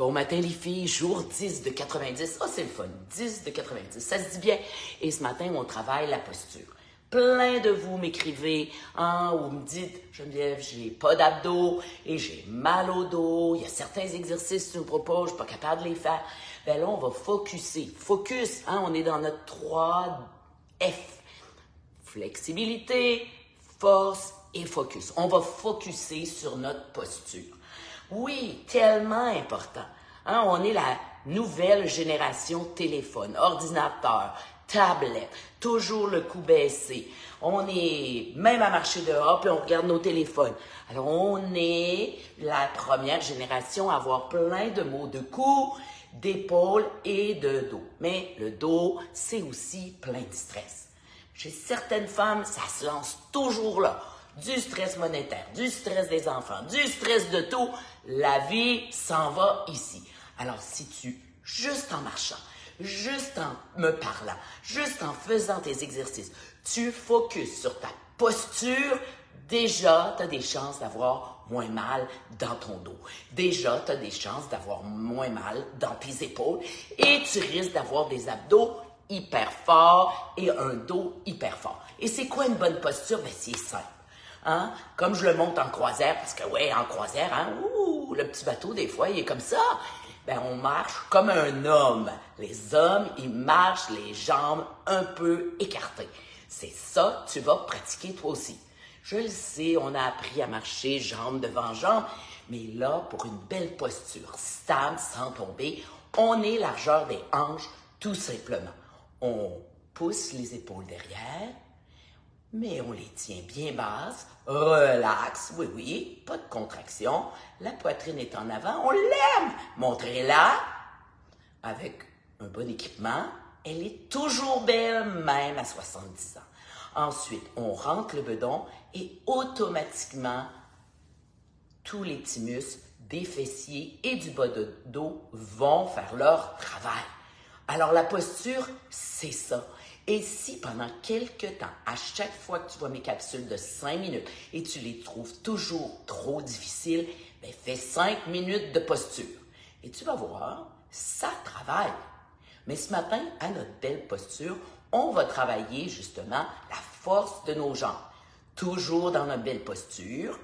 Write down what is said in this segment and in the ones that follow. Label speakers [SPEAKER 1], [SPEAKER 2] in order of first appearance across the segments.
[SPEAKER 1] Bon matin les filles, jour 10 de 90. Ah, c'est le fun, 10 de 90, ça se dit bien. Et ce matin, on travaille la posture. Plein de vous m'écrivez, hein, ou me dites, Geneviève, j'ai pas d'abdos et j'ai mal au dos. Il y a certains exercices que tu nous proposes, je suis pas capable de les faire. Ben là, on va focuser. Focus, hein, on est dans notre 3F. Flexibilité, force et focus. On va focuser sur notre posture. Oui, tellement important. Hein, on est la nouvelle génération téléphone, ordinateur, tablette, toujours le cou baissé. On est même à marcher dehors, puis on regarde nos téléphones. Alors, on est la première génération à avoir plein de maux de cou, d'épaules et de dos. Mais le dos, c'est aussi plein de stress. Chez certaines femmes, ça se lance toujours là. Du stress monétaire, du stress des enfants, du stress de tout. La vie s'en va ici. Alors, si tu, juste en marchant, juste en me parlant, juste en faisant tes exercices, tu focuses sur ta posture, déjà, tu as des chances d'avoir moins mal dans ton dos. Déjà, tu as des chances d'avoir moins mal dans tes épaules et tu risques d'avoir des abdos hyper forts et un dos hyper fort. Et c'est quoi une bonne posture? Ben, c'est simple. Hein? Comme je le monte en croisière, parce que ouais, en croisière, hein, le petit bateau, des fois, il est comme ça. Ben, on marche comme un homme. Les hommes, ils marchent les jambes un peu écartées. C'est ça que tu vas pratiquer toi aussi. Je le sais, on a appris à marcher jambes devant jambes, mais là, pour une belle posture, stable, sans tomber, on est largeur des hanches, tout simplement. On pousse les épaules derrière, mais on les tient bien basses, relax, oui, pas de contraction. La poitrine est en avant, on l'aime. Montrez-la avec un bon équipement. Elle est toujours belle, même à 70 ans. Ensuite, on rentre le bedon et automatiquement, tous les petits muscles des fessiers et du bas de dos vont faire leur travail. Alors, la posture, c'est ça. Et si pendant quelques temps, à chaque fois que tu vois mes capsules de 5 minutes et tu les trouves toujours trop difficiles, bien, fais 5 minutes de posture. Et tu vas voir, ça travaille. Mais ce matin, à notre belle posture, on va travailler justement la force de nos jambes. Toujours dans notre belle posture,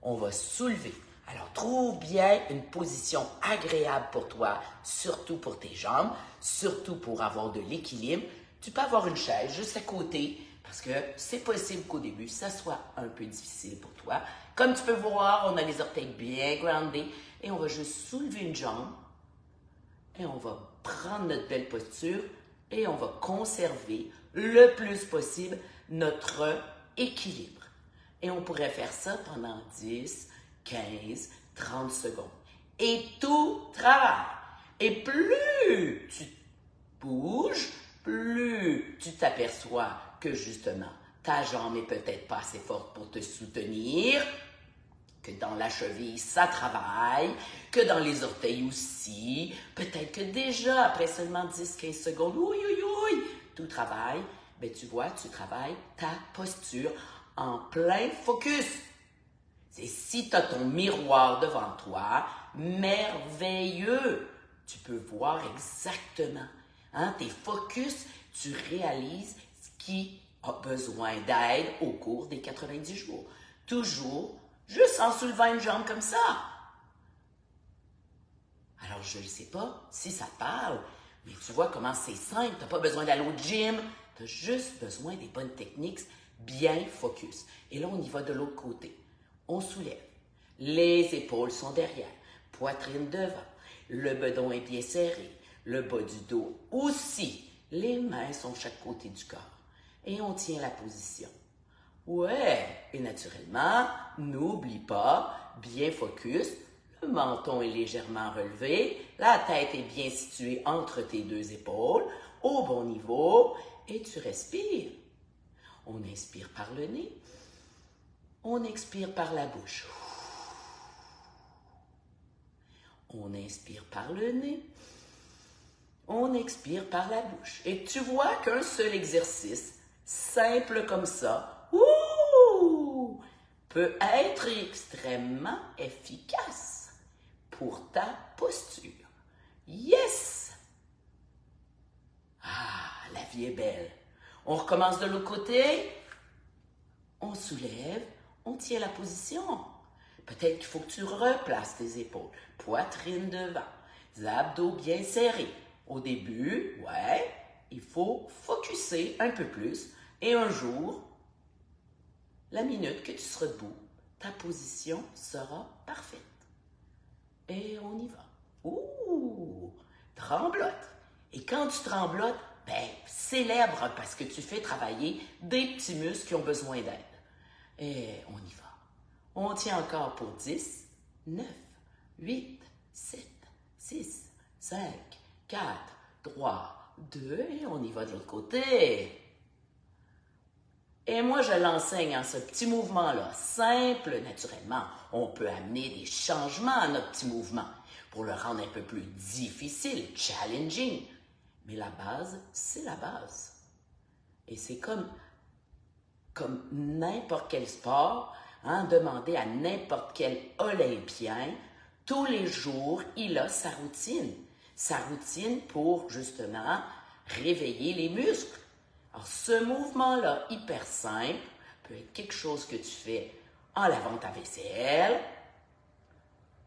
[SPEAKER 1] on va soulever. Alors, trouve bien une position agréable pour toi, surtout pour tes jambes, surtout pour avoir de l'équilibre. Tu peux avoir une chaise juste à côté parce que c'est possible qu'au début, ça soit un peu difficile pour toi. Comme tu peux voir, on a les orteils bien groundés et on va juste soulever une jambe et on va prendre notre belle posture et on va conserver le plus possible notre équilibre. Et on pourrait faire ça pendant 10, 15, 30 secondes. Et tout travaille. Et plus tu bouges, plus tu t'aperçois que justement, ta jambe est peut-être pas assez forte pour te soutenir, que dans la cheville, ça travaille, que dans les orteils aussi, peut-être que déjà, après seulement 10-15 secondes, tout travaille, ben tu vois, tu travailles ta posture en plein focus. Et si tu as ton miroir devant toi, merveilleux, tu peux voir exactement. Hein, tes focus, tu réalises ce qui a besoin d'aide au cours des 90 jours. Toujours, juste en soulevant une jambe comme ça. Alors, je ne sais pas si ça te parle, mais tu vois comment c'est simple. Tu n'as pas besoin d'aller au gym. Tu as juste besoin des bonnes techniques, bien focus. Et là, on y va de l'autre côté. On soulève. Les épaules sont derrière. Poitrine devant. Le bedon est bien serré. Le bas du dos aussi. Les mains sont de chaque côté du corps. Et on tient la position. Ouais, et naturellement, n'oublie pas, bien focus, le menton est légèrement relevé, la tête est bien située entre tes deux épaules, au bon niveau, et tu respires. On inspire par le nez, on expire par la bouche. On inspire par le nez, on expire par la bouche. Et tu vois qu'un seul exercice, simple comme ça, peut être extrêmement efficace pour ta posture. Yes! Ah, la vie est belle. On recommence de l'autre côté. On soulève, on tient la position. Peut-être qu'il faut que tu replaces tes épaules. Poitrine devant. Les abdos bien serrés. Au début, ouais, il faut focusser un peu plus. Et un jour, la minute que tu seras debout, ta position sera parfaite. Et on y va. Ouh! Tremblote. Et quand tu tremblotes, ben, célèbre parce que tu fais travailler des petits muscles qui ont besoin d'aide. Et on y va. On tient encore pour 10, 9, 8, 7, 6, 5, 4, 3, 2, et on y va de l'autre côté. Et moi, je l'enseigne en ce petit mouvement-là, simple, naturellement. On peut amener des changements à notre petit mouvement pour le rendre un peu plus difficile, challenging. Mais la base, c'est la base. Et c'est comme n'importe quel sport, hein, demander à n'importe quel Olympien, tous les jours, il a sa routine. Sa routine pour, justement, réveiller les muscles. Alors, ce mouvement-là, hyper simple, peut être quelque chose que tu fais en lavant ta vaisselle,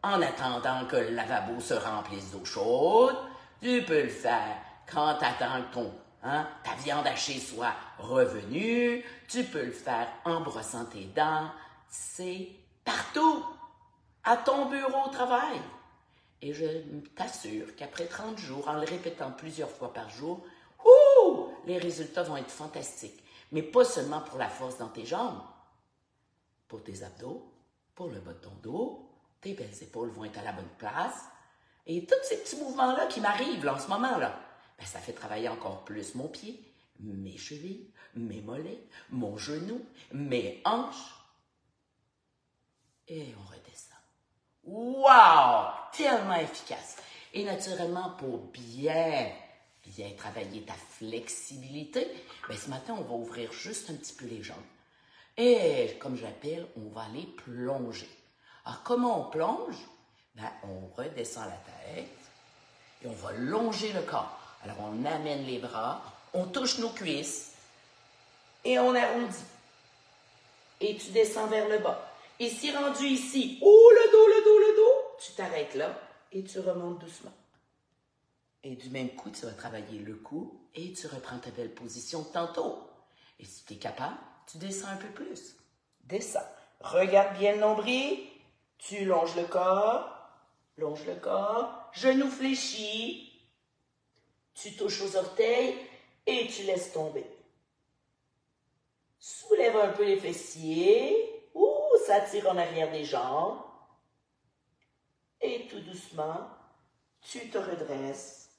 [SPEAKER 1] en attendant que le lavabo se remplisse d'eau chaude. Tu peux le faire quand tu attends que ta viande hachée soit revenue. Tu peux le faire en brossant tes dents. C'est partout, à ton bureau au travail. Et je t'assure qu'après 30 jours, en le répétant plusieurs fois par jour, les résultats vont être fantastiques. Mais pas seulement pour la force dans tes jambes, pour tes abdos, pour le bas de ton dos, tes belles épaules vont être à la bonne place. Et tous ces petits mouvements-là qui m'arrivent là, en ce moment-là, ben, ça fait travailler encore plus mon pied, mes chevilles, mes mollets, mon genou, mes hanches. Et on redescend. Wow! Tellement efficace. Et naturellement, pour bien travailler ta flexibilité, ben, ce matin, on va ouvrir juste un petit peu les jambes. Et comme j'appelle, on va aller plonger. Alors, comment on plonge? Ben, on redescend la tête et on va longer le corps. Alors, on amène les bras, on touche nos cuisses et on arrondit. Et tu descends vers le bas. Et si rendu ici, le dos, tu t'arrêtes là et tu remontes doucement. Et du même coup, tu vas travailler le cou et tu reprends ta belle position de tantôt. Et si tu es capable, tu descends un peu plus. Descends. Regarde bien le nombril. Tu longes le corps. Longe le corps. Genou fléchi. Tu touches aux orteils et tu laisses tomber. Soulève un peu les fessiers. Ça tire en arrière des jambes. Et tout doucement, tu te redresses.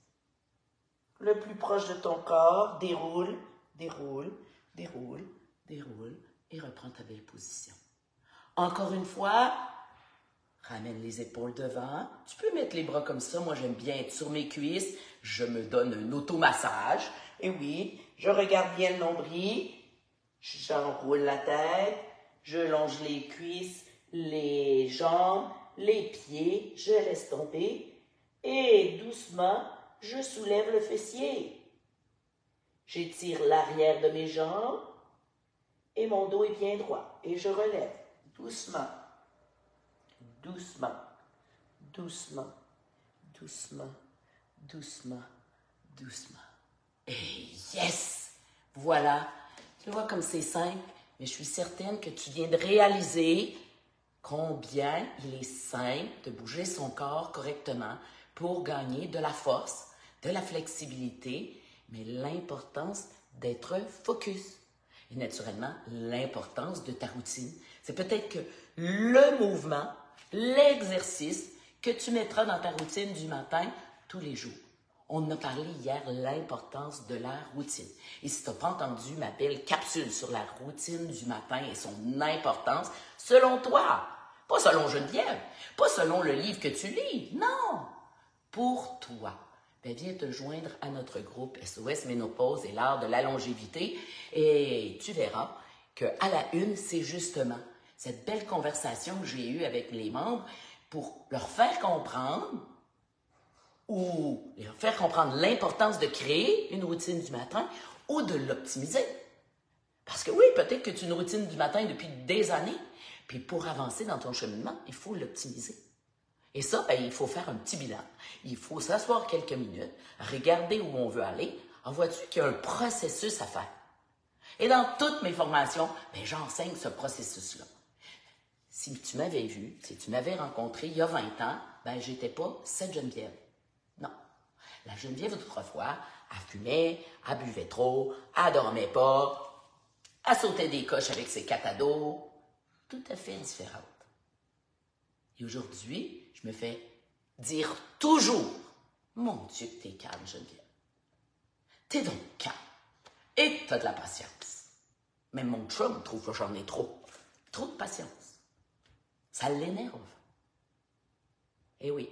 [SPEAKER 1] Le plus proche de ton corps, déroule, déroule, déroule, déroule et reprends ta belle position. Encore une fois, ramène les épaules devant. Tu peux mettre les bras comme ça. Moi, j'aime bien être sur mes cuisses. Je me donne un automassage. Et oui, je regarde bien le nombril. J'enroule la tête. Je longe les cuisses, les jambes, les pieds. Je laisse tomber. Et doucement, je soulève le fessier. J'étire l'arrière de mes jambes et mon dos est bien droit. Et je relève doucement, doucement, doucement, doucement, doucement, doucement. Et yes! Voilà. Tu vois comme c'est simple, mais je suis certaine que tu viens de réaliser combien il est simple de bouger son corps correctement pour gagner de la force, de la flexibilité, mais l'importance d'être focus. Et naturellement, l'importance de ta routine. C'est peut-être que le mouvement, l'exercice que tu mettras dans ta routine du matin tous les jours. On en a parlé hier, l'importance de la routine. Et si tu n'as pas entendu ma belle capsule sur la routine du matin et son importance, selon toi, pas selon Geneviève, pas selon le livre que tu lis, non, pour toi. Ben, viens te joindre à notre groupe SOS Ménopause et l'art de la longévité et tu verras qu'à la une, c'est justement cette belle conversation que j'ai eue avec les membres pour leur faire comprendre ou leur faire comprendre l'importance de créer une routine du matin ou de l'optimiser. Parce que oui, peut-être que tu as une routine du matin depuis des années, puis pour avancer dans ton cheminement, il faut l'optimiser. Et ça, ben, il faut faire un petit bilan. Il faut s'asseoir quelques minutes, regarder où on veut aller. En vois-tu qu'il y a un processus à faire? Et dans toutes mes formations, ben, j'enseigne ce processus-là. Si tu m'avais vu, si tu m'avais rencontré il y a 20 ans, ben, j'étais pas cette Geneviève. Non. La Geneviève d'autrefois, elle fumait, elle buvait trop, elle dormait pas, elle sautait des coches avec ses catados. Tout à fait différente. Et aujourd'hui, je me fais dire toujours, mon Dieu, t'es calme, Geneviève. T'es donc calme. Et t'as de la patience. Même mon chum trouve que j'en ai trop. Trop de patience. Ça l'énerve. Et oui,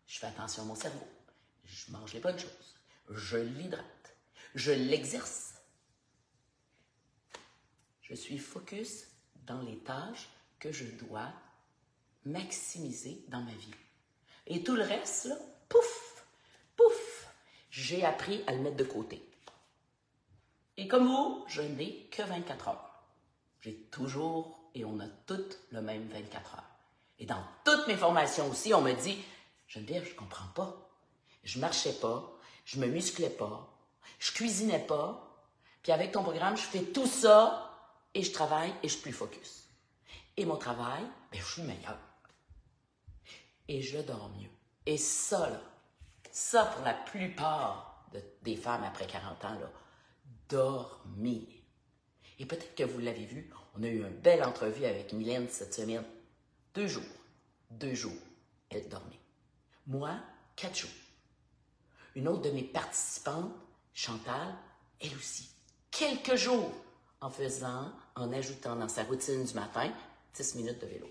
[SPEAKER 1] je fais attention à mon cerveau. Je mange les bonnes choses. Je l'hydrate. Je l'exerce. Je suis focus dans les tâches que je dois maximiser dans ma vie. Et tout le reste, là, pouf, pouf, j'ai appris à le mettre de côté. Et comme vous, je n'ai que 24 heures. J'ai toujours, et on a toutes le même 24 heures. Et dans toutes mes formations aussi, on me dit, Geneviève, je ne comprends pas. Je ne marchais pas, je ne me musclais pas, je cuisinais pas, puis avec ton programme, je fais tout ça, et je travaille, et je suis plus focus. Et mon travail, ben, je suis meilleur. Et je dors mieux. Et ça, là, ça pour la plupart des femmes après 40 ans, là, dormir. Et peut-être que vous l'avez vu, on a eu une belle entrevue avec Mylène cette semaine. 2 jours. 2 jours, elle dormait. Moi, 4 jours. Une autre de mes participantes, Chantal, elle aussi. Quelques jours en ajoutant dans sa routine du matin 10 minutes de vélo.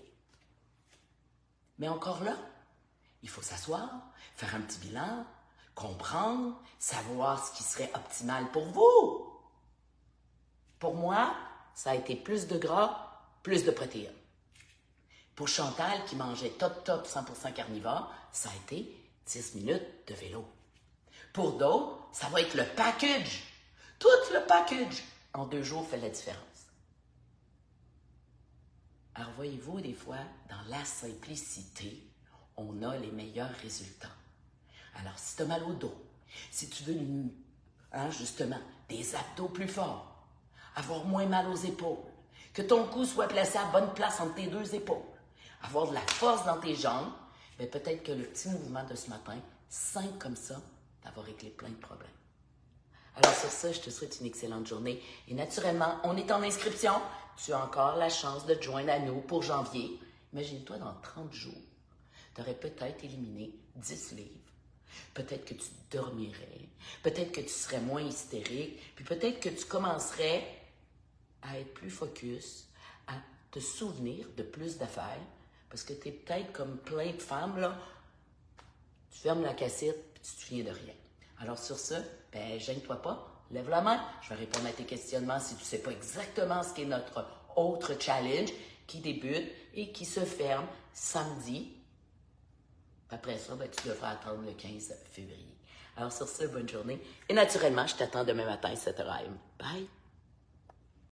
[SPEAKER 1] Mais encore là, il faut s'asseoir, faire un petit bilan, comprendre, savoir ce qui serait optimal pour vous. Pour moi, ça a été plus de gras, plus de protéines. Pour Chantal, qui mangeait top 100% carnivore, ça a été 10 minutes de vélo. Pour d'autres, ça va être le package. Tout le package en 2 jours fait la différence. Alors voyez-vous, des fois, dans la simplicité, on a les meilleurs résultats. Alors, si tu as mal au dos, si tu veux justement des abdos plus forts, avoir moins mal aux épaules, que ton cou soit placé à bonne place entre tes 2 épaules, avoir de la force dans tes jambes, bien, peut-être que le petit mouvement de ce matin, simple comme ça, ça va régler plein de problèmes. Alors sur ça, je te souhaite une excellente journée. Et naturellement, on est en inscription. Tu as encore la chance de te joindre à nous pour janvier. Imagine-toi, dans 30 jours, tu aurais peut-être éliminé 10 livres. Peut-être que tu dormirais. Peut-être que tu serais moins hystérique. Puis peut-être que tu commencerais à être plus focus, à te souvenir de plus d'affaires. Parce que tu es peut-être comme plein de femmes, là. Tu fermes la cassette puis tu te souviens de rien. Alors sur ce, ben, gêne-toi pas, lève la main. Je vais répondre à tes questionnements si tu ne sais pas exactement ce qu'est notre autre challenge qui débute et qui se ferme samedi. Après ça, ben, tu devras attendre le 15 février. Alors sur ce, bonne journée. Et naturellement, je t'attends demain matin à 7h. Bye!